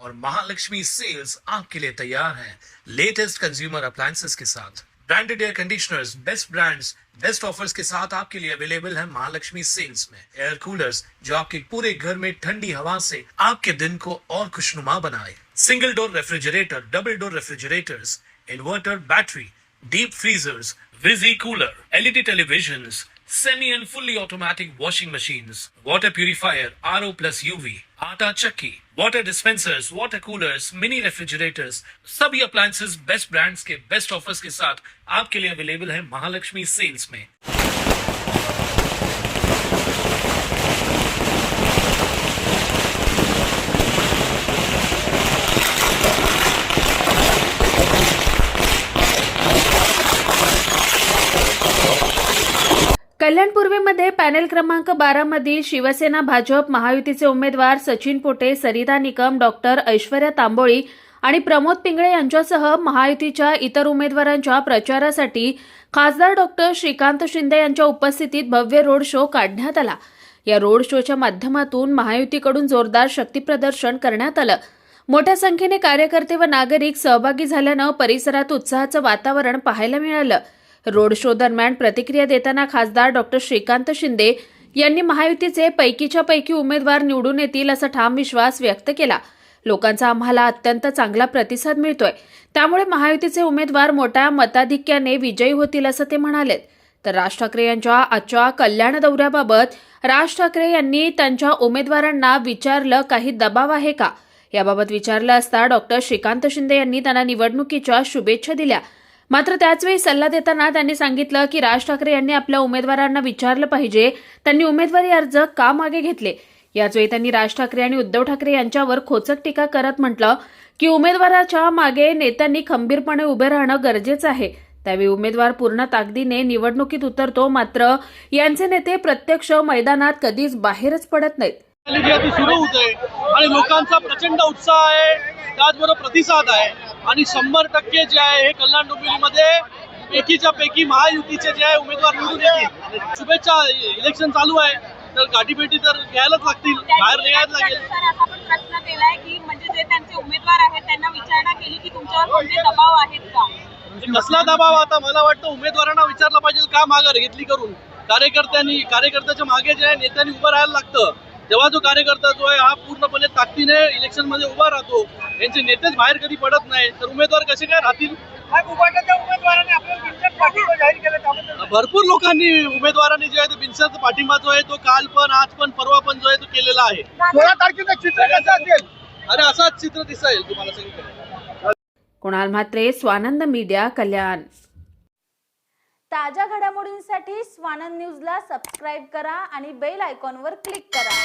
और महालक्ष्मी सेल्स आपके लिए तैयार है लेटेस्ट कंज्यूमर अप्लायंसेस के साथ। Branded air conditioners, best brands, best offers के साथ आपके लिए अवेलेबल है महालक्ष्मी सेल्स में। एयर कूलर्स जो आपके पूरे घर में ठंडी हवा से आपके दिन को और खुशनुमा बनाए। Single door refrigerator, double door refrigerators, inverter battery, deep freezers, visi cooler, LED televisions, semi and fully automatic washing machines, water purifier, RO plus UV, आटा चक्की, water dispensers, water coolers, mini refrigerators, सभी appliances best brands के best offers के साथ आपके लिए available है Mahalaxmi sales में। कल्याण पूर्वेमध्ये panel क्रमांक 12 मधील शिवसेना भाजप महायुतीचे उमेदवार सचिन पोटे, सरिता निकम, डॉक्टर ऐश्वर्या तांबोळी आणि प्रमोद पिंगळे यांच्यासह महायुतीच्या इतर उमेदवारांच्या प्रचारासाठी खासदार डॉक्टर श्रीकांत शिंदे यांच्या उपस्थितीत भव्य रोड शो काढण्यात आला। या रोड शोच्या माध्यमातून महायुतीकडून जोरदार शक्तीप्रदर्शन करण्यात आलं। मोठ्या संख्येने कार्यकर्ते व नागरिक सहभागी झाल्यानं परिसरात उत्साहाचं वातावरण पाहायला मिळालं। रोड शो दरम्यान प्रतिक्रिया देताना खासदार डॉक्टर श्रीकांत शिंदे यांनी महायुतीचे पैकीच्या पैकी उमेदवार निवडून येतील असा ठाम विश्वास व्यक्त केला। लोकांचा आम्हाला अत्यंत चांगला प्रतिसाद मिळतोय, त्यामुळे महायुतीचे उमेदवार मोठ्या मताधिक्याने विजयी होतील असं ते म्हणाले। तर राज ठाकरे यांच्या आजच्या कल्याण दौऱ्याबाबत राज ठाकरे यांनी त्यांच्या उमेदवारांना विचारलं काही दबाव आहे का? याबाबत विचारलं असता डॉक्टर श्रीकांत शिंदे यांनी त्यांना निवडणुकीच्या शुभेच्छा दिल्या। मात्र त्याचवेळी सल्ला देताना त्यांनी सांगितलं की राज ठाकरे यांनी आपल्या उमेदवारांना विचारलं पाहिजे, त्यांनी उमेदवारी अर्ज का मागे घेतले। याचवेळी त्यांनी राज ठाकरे आणि उद्धव ठाकरे यांच्यावर खोचक टीका करत म्हटलं की उमेदवाराच्या मागे नेत्यांनी खंबीरपणे उभे राहणं गरजेचं आहे। त्यावेळी उमेदवार पूर्ण ताकदीने निवडणुकीत उतरतो, मात्र यांचे नेते प्रत्यक्ष मैदानात कधीच बाहेरच पडत नाहीत। सुरू होते आणि लोकांचा प्रचंड उत्साह आहे, त्याचबरोबर प्रतिसाद आहे आणि 100% जे आहे हे कल्याण डोंबिवलीमध्ये पैकीच्या पैकी महायुतीचे जे आहे उमेदवार निवडून येतील। शुभेच्छा। इलेक्शन चालू आहे तर गाठीभेटी तर घ्यायलाच लागतील, बाहेर निघायला लागेल। आपण प्रश्न केलाय की म्हणजे जे त्यांचे उमेदवार आहेत त्यांना विचारणा केली की तुमच्यावर कोणते दबाव आहेत का? कसला दबाव? आता मला वाटतं उमेदवारांना विचारलं पाहिजे का माघार घेतली करून। कार्यकर्त्याच्या मागे जे आहे नेत्यांनी उभं राहायला लागतं। जेव्हा जो कार्यकर्ता जो आहे हा पूर्णपणे ताकदीने इलेक्शन मध्ये उभा राहतो, यांचे नेतेच बाहेर कधी पडत नाही, तर उमेदवार कसे काय राहतील? भरपूर लोकांनी उमेदवारांनी जे आहे तो बिनशर्त पाठिंबा जो आहे तो काल पण, आज पण, परवा पण जो आहे तो केलेला आहे। 16 तारखेचं चित्र कसं असेल? अरे असाच चित्र दिसेल तुम्हाला सगळीकडे। कुणाल म्हात्रे, स्वानंद मीडिया, कल्याण। ताज्या घडामोडींसाठी स्वानंद न्यूजला सबस्क्राईब करा आणि बेल आयकॉनवर क्लिक करा।